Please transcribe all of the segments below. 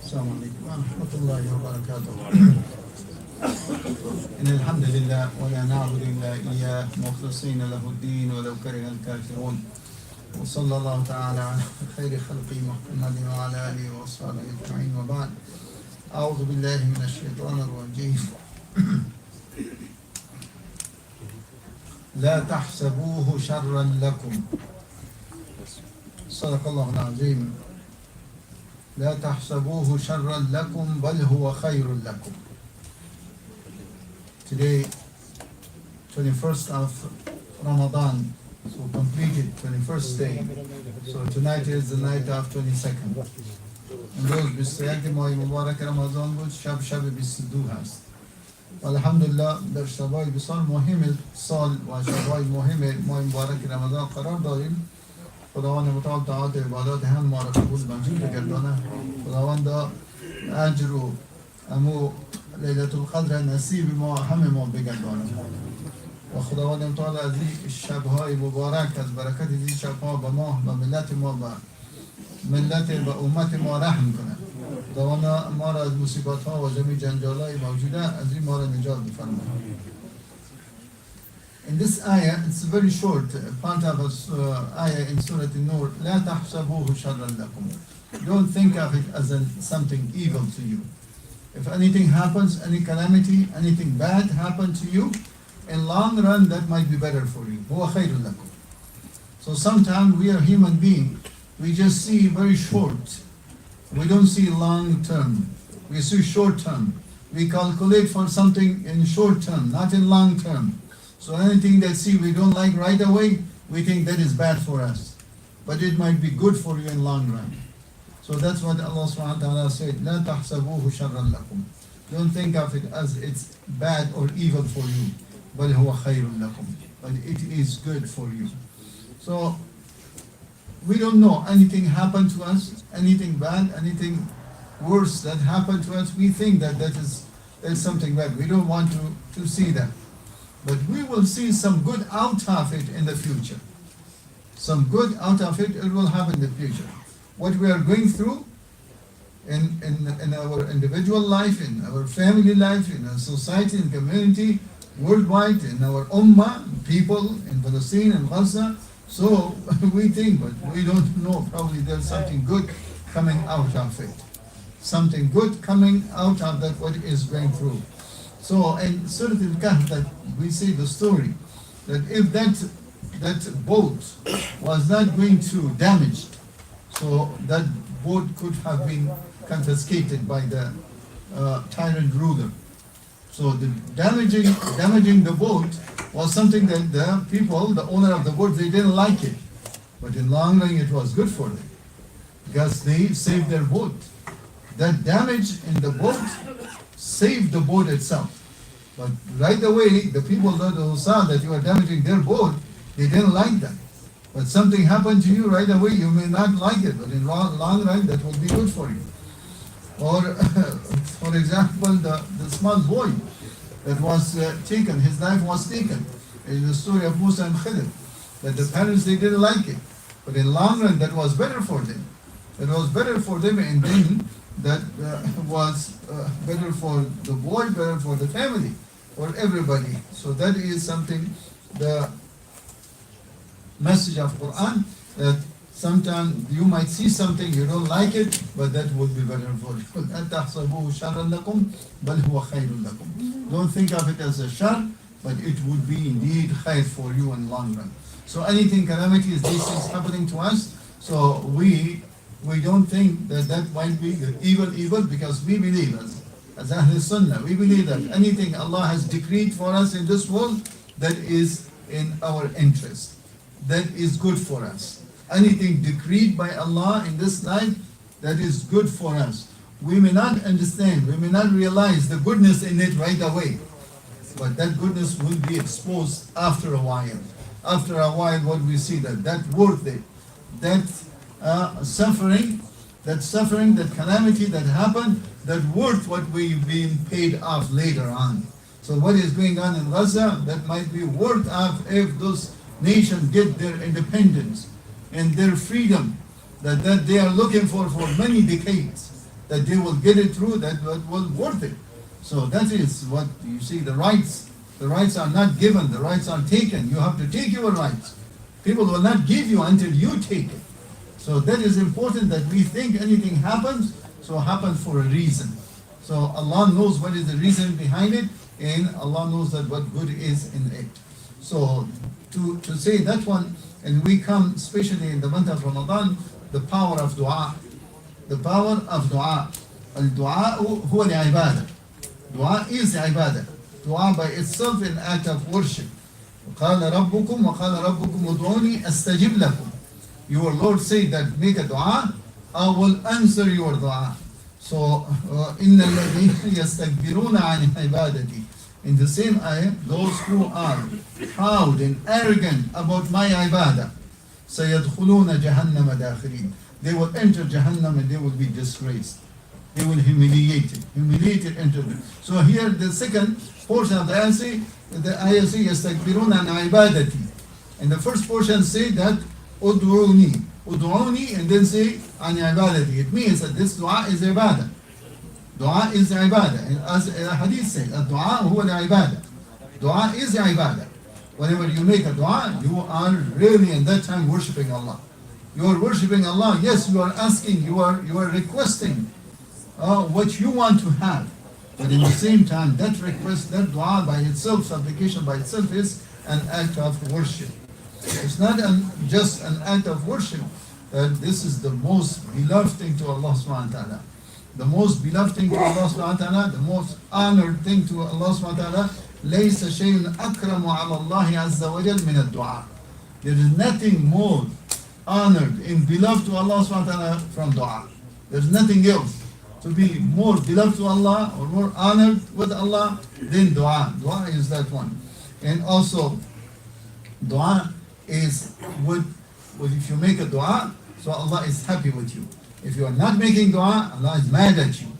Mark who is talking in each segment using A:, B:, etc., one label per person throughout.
A: السلام عليكم ورحمة الله وبركاته. إن الحمد لله ولا نعبد إلا إياه مخلصين له الدين ولو كره الكافرون. وصلى الله تعالى على خير خلقه محمد وعلى آله وصحبه أجمعين وبعد. أعوذ بالله من الشيطان الرجيم. لا تحسبوه شرا لكم. صدق الله العظيم. لا تحسبوه شرا لكم بل هو خير لكم. Today, 21st of Ramadan, so completed 21st day. So tonight is the night of 22nd. امروز 21 ماه مبارک رمضان بود. شب 22 هست. الحمدلله در شبای بسیار مهم سال و شبای مهم ماه مبارک رمضان قرار داریم. خداوند متعال طاعات عبادات هم ما را قبول منظور بگردانه. خداوند اجر و امو لیلت القدر نصیب ما همه ما بگردانه و خداوند متعال از این شبهای مبارک از برکت این شبها به ما و ملت ما و ملت و امت ما رحم کنه. خداوند ما را از مصیبت ها و جمعی جنجال های موجوده از این ما را نجات بفرماید. In this ayah, it's very short, part of a ayah in Surah An-Nur, لا تحسبوه شرا لكم. Don't think of it as something evil to you. If anything happens, any calamity, anything bad happens to you, in long run that might be better for you. هو خير لكم. So sometimes we are human beings, we just see very short. We don't see long term. We see short term. We calculate for something in short term, not in long term. So anything that we don't like right away, we think that is bad for us. But it might be good for you in long run. So that's what Allah subhanahu wa ta'ala said, لا تحسبوه شرا لكم. Don't think of it as it's bad or evil for you. بل هو خير لكم. But it is good for you. So we don't know anything happened to us, anything bad, anything worse that happened to us. We think that that's something bad. We don't want to see that. But we will see some good out of it in the future. Some good out of it will happen in the future. What we are going through in our individual life, in our family life, in our society and community, worldwide, in our ummah, people in Palestine and Gaza. So we think, but we don't know, probably there's something good coming out of it. Something good coming out of that what is going through. So in Surah Al-Kahf that we see the story that if that boat was not going to damage, so that boat could have been confiscated by the tyrant ruler. So the damaging the boat was something that the people, the owner of the boat, they didn't like it. But in long run it was good for them because they saved their boat. That damage in the boat saved the boat itself. But right away, the people who saw that you are damaging their boat, they didn't like that. But something happened to you right away, you may not like it, but in long run, that will be good for you. Or, for example, the small boy that was taken, his life was taken. In the story of Musa and Khatira, that the parents, they didn't like it. But in long run, that was better for them. It was better for them, and then that was better for the boy, better for the family, for everybody. So that is something, the message of Quran, that sometimes you might see something, you don't like it, but that would be better for you. Don't think of it as a shar, but it would be indeed khair for you in long run. So anything calamities, these things happening to us, so we don't think that might be evil because we believe as Ahl Sunnah, we believe that anything Allah has decreed for us in this world, that is in our interest. That is good for us. Anything decreed by Allah in this life, that is good for us. We may not understand, we may not realize the goodness in it right away, but that goodness will be exposed after a while. After a while, what we see that worth it, that suffering, that calamity that happened, that worth what we've been paid off later on. So what is going on in Gaza, that might be worth of if those nations get their independence and their freedom that they are looking for many decades. that they will get it through, that was worth it. So that is what you see, the rights are not given, the rights are taken. You have to take your rights. People will not give you until you take it. So that is important, that we think anything happens, so happens for a reason. So Allah knows what is the reason behind it, and Allah knows that what good is in it. So to say that one, and we come especially in the month of Ramadan, the power of dua. The power of dua. Al-dua huwa al-ibadah. Dua is ibadah. Dua by itself an act of worship. وَقَالَ رَبُّكُمْ وَقَالَ رَبُّكُمْ ادْعُونِي أَسْتَجِبْ لَكُمْ. Your Lord said that make a dua, I will answer your dua. So, إِنَّ الَّذِينَ يَسْتَكْبِرُونَ عَنْ عِبَادَتِي. In the same ayah, those who are proud and arrogant about my ibadah, سَيَدْخُلُونَ جَهَنَّمَ دَاخِرِينَ. They will enter Jahannam and they will be disgraced. They will humiliated enter them. So here the second portion of the ayah say, يَسْتَكْبِرُونَ عَنْ عِبَادَتِي. And the first portion say that, أُدْعُونِي, and then say, عَنْ عِبَادَتِي. It means that this dua is ibadah. Dua is ibadah. And as a hadith says, dua huwa al-ibadah. Dua is ibadah. Whenever you make a dua, you are really in that time worshipping Allah. You are worshipping Allah. Yes, you are asking, you are requesting what you want to have. But in the same time, that request, that dua by itself, supplication by itself is an act of worship. It's not just an act of worship. This is the most beloved thing to Allah subhanahu wa ta'ala. The most beloved thing to Allah subhanahu wa ta'ala, the most honored thing to Allah subhanahu wa ta'ala, لَيْسَ شَيْءٌ أَكْرَمُ عَلَى اللَّهِ عَزَّ وَجَلَّ مِنَ الدُّعَاء. There is nothing more honored and beloved to Allah subhanahu wa ta'ala from dua. There's nothing else to be more beloved to Allah or more honored with Allah than dua. Dua is that one. And also, dua is if you make a dua, so Allah is happy with you. If you are not making dua, Allah is mad at you.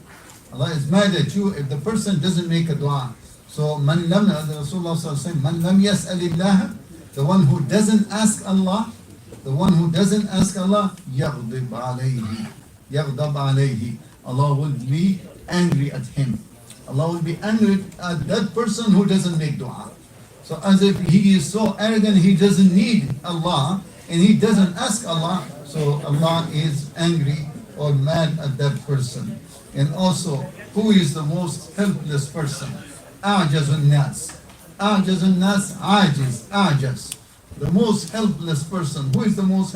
A: Allah is mad at you if the person doesn't make a dua. So, man lam, as Rasulullah said, man lam yas'alillah, the one who doesn't ask Allah, يَغْضِبْ عَلَيْهِ. Allah will be angry at him. Allah will be angry at that person who doesn't make dua. So as if he is so arrogant, he doesn't need Allah, and he doesn't ask Allah, so Allah is angry or mad at that person. And also, who is the most helpless person? أعجز الناس. أعجز الناس عاجز. The most helpless person. Who is the most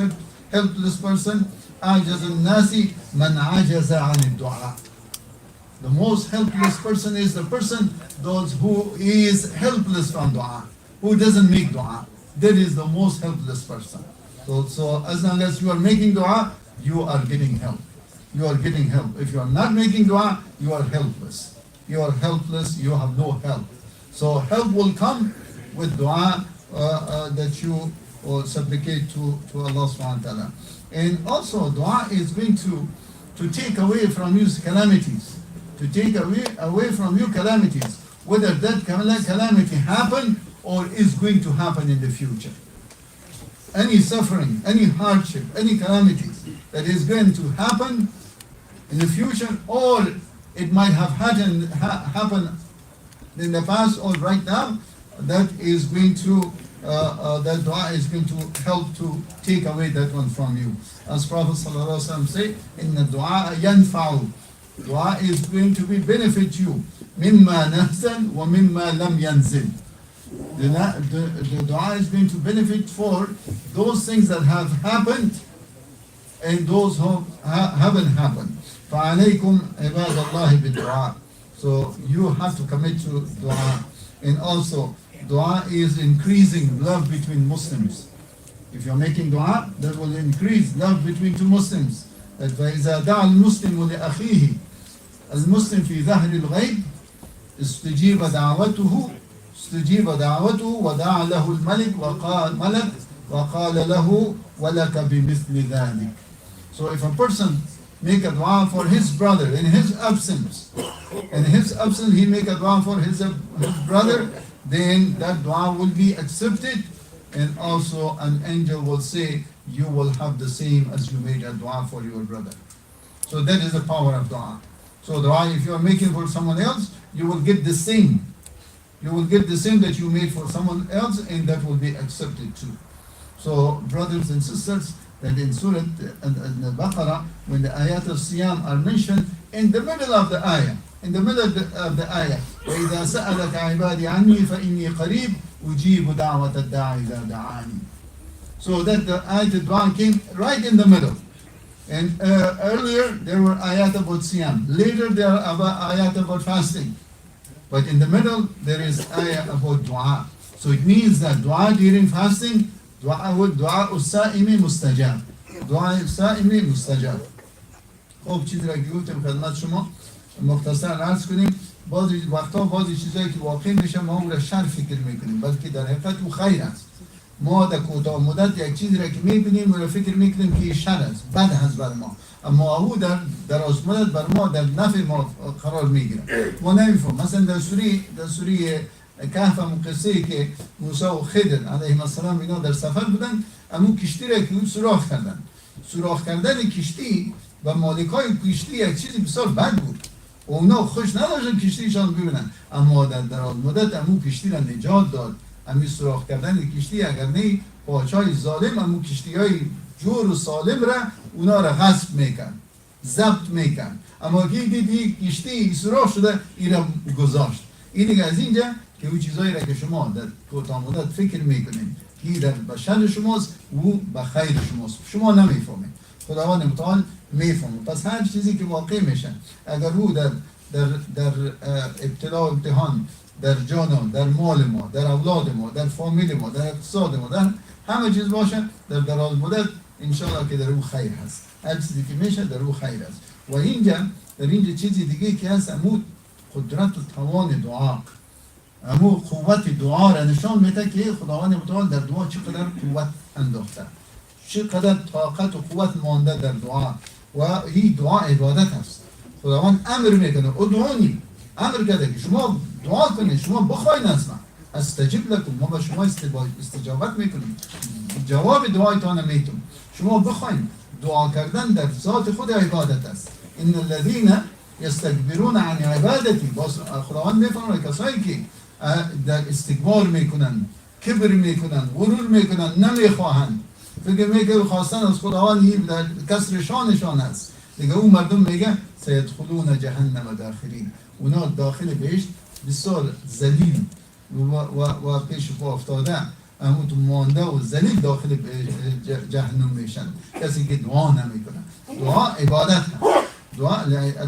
A: helpless person? أعجز الناس من عجز عن الدعاء. The most helpless person is the person, those who is helpless from dua, who doesn't make dua. That is the most helpless person. So as long as you are making dua, you are getting help. You are getting help. If you are not making dua, you are helpless. You are helpless, you have no help. So help will come with dua that you supplicate to Allah subhanahu wa ta'ala. And also dua is going to take away from you calamities. To take away from you calamities. Whether that calamity happened or is going to happen in the future. Any suffering, any hardship, any calamities that is going to happen in the future, or it might have happened in the past or right now, that is going to that dua is going to help to take away that one from you. As Prophet ﷺ said, "Inna du'a yanfa'u." Dua is going to be benefit you. Mimma nahzan wa mimma lam yanzil. The dua is going to benefit for those things that have happened and those who haven't happened. فَعَلَيْكُمْ عِبَادَ اللَّهِ بِالدُّعَاءِ. So you have to commit to dua. And also, dua is increasing love between Muslims. If you're making dua, that will increase love between two Muslims. That فَإِذَا دَعَ الْمُسْلِمُ لِأَخِيهِ الْمُسْلِمْ فِي ظَهْرِ الْغَيْبِ استجيب دعوته ودعا له الملك وقال له وَلَكَ بِمِثْلِ ذَلِكَ. So if a person make a dua for his brother in his absence, he make a dua for his brother, then that dua will be accepted, and also an angel will say, you will have the same as you made a dua for your brother. So that is the power of dua. So dua, if you are making for someone else, you will get the same. You will get the same that you made for someone else, and that will be accepted too. So brothers and sisters, that in Surah Al-Baqarah, when the ayat of Siyam are mentioned, in the middle of the ayah, وَإِذَا سَأَلَكَ عِبَادِي عَنِّي فَإِنِّي قَرِيبٌ أُجِيبُ دَعْوَةَ الدَّاعِ إِذَا دَعَانِي. So that the ayat al-Dua came right in the middle. And earlier there were ayat about Siyam. Later there are ayat about fasting. But in the middle there is ayah about dua. So it means that dua during fasting, dua الصائم مستجاب. دعای الصائم مستجاب. خب چیزی را که گفتم خدمت شما مختصر عرض کنیم. بعضی وقتا بعضی چیزایی که واقع میشه ما اون را شر فکر میکنیم، بلکه در حقیقت او خیر است. ما در کوتاه مدت یک چیزی را که میبینیم و فکر میکنیم که شر است، بد است بر ما، اما او در دراز مدت بر ما در نفع ما قرار میگیره. ما نمیفهم. مثلا در سوره کهف هم قصه که موسی و خضر علیهم السلام اینا در سفر بودن، اما کشتی را که سوراخ کردن کشتی و مالکای کشتی یک چیزی بسیار بد بود. اونا خوش نداشتن کشتیشان ببینن، اما در دراز مدت امو کشتی را نجات داد. امی سوراخ کردن کشتی اگر نه پادشاه ظالم امو کشتی های جور و سالم را اونا را غصب میکن، ضبط میکن، اما که دیدی کشتی سوراخ شده این را گذاشت. این دیگه از اینجا که اون چیزایی را که شما در کوتاه مدت فکر میکنین که در بشر شماست و به خیر شماست، شما نمیفهمید، خداوند متعال میفهمه. پس هر چیزی که واقع میشه اگر او در ابتلا و امتحان در جان ما، در مال ما، در اولاد ما، در فامیل ما، در اقتصاد ما، در همه چیز باشه، در دراز مدت انشاءالله که در او خیر هست. هر چیزی که میشه در او خیر هست. و در اینجا چیزی دیگه که هست، امو قدرت و توان دعا، امو قوت دعا را نشان میده که خداوند متعال در دعا چقدر قوت انداخته، چقدر طاقت و قوت مانده در دعا. و این دعا عبادت است. خداوند امر میکنه ادعونی، امر کرده که شما دعا کنید، شما بخواین از من، استجب لکم، ما به شما استجابت میکنیم، جواب دعایتان میتون. شما بخواین. دعا کردن در ذات خود عبادت است. ان الذين یستکبرون عن عبادتی، خداوند میفرماید کسایی که در استکبار میکنن، کبر میکنن، غرور میکنن، نمیخواهند، فکر میکنن خواستن از خداوند این در کسر شانشان است، دیگه اون مردم میگه سیدخلون جهنم داخلین، اونا داخل بهشت بسیار ذلیل و پیش پا افتاده، اما تو مانده و ذلیل داخل جهنم میشن، کسی که دعا نمیکنه. دعا عبادت هست.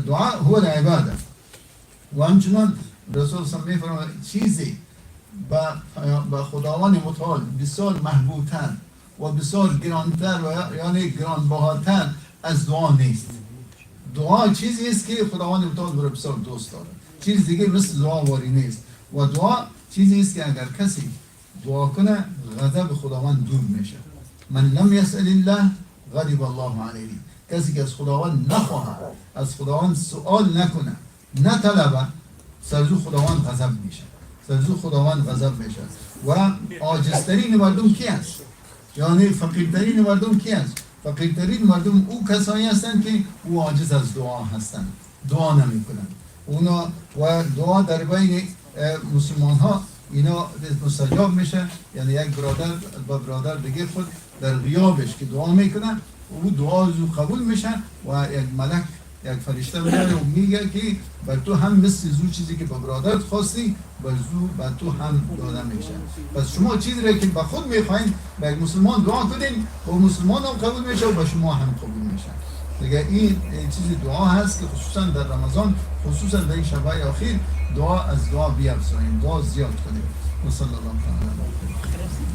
A: دعا هو العباده. و همچنان رسول صلی الله علیه و آله چیزی با خداوند متعال بسیار محبوبتر و بسیار گرانتر و یعنی گرانبهاتر از دعا نیست. دعا چیزی است که خداوند متعال برای بسیار دوست داره. چیز دیگه مثل دعا واری نیست. و دعا چیزی است که اگر کسی دعا کنه غضب خداوند دور میشه. من لم یسأل الله غضب الله علیه. کسی که از خداوند نخواهد، از خداوند سؤال نکنه، نطلبه، سرزو خداوند غضب میشه. و عاجزترین مردم کی است؟ یعنی فقیرترین مردم کی است؟ فقیرترین مردم او کسایی هستند که او عاجز از دعا هستند، دعا نمیکنند. اونا و دعا در بین مسلمان ها اینا مستجاب میشه. یعنی یک برادر با برادر دیگه خود در غیابش که دعا میکنه، او دعا زو قبول میشه و یک ملک، یک فرشته میاد و میگه که بر تو هم مثل زو چیزی که با برادرت خواستی بر تو هم داده میشه. پس شما چیزی را که با خود میخواین به یک مسلمان دعا کنین و مسلمان هم قبول میشه و با شما هم قبول میشه. دیگه این چیزی دعا هست که خصوصا در رمضان، خصوصا در این شبای اخیر، دعا از دعا بیافزاییم، دعا زیاد کنیم. و صلی الله علیه و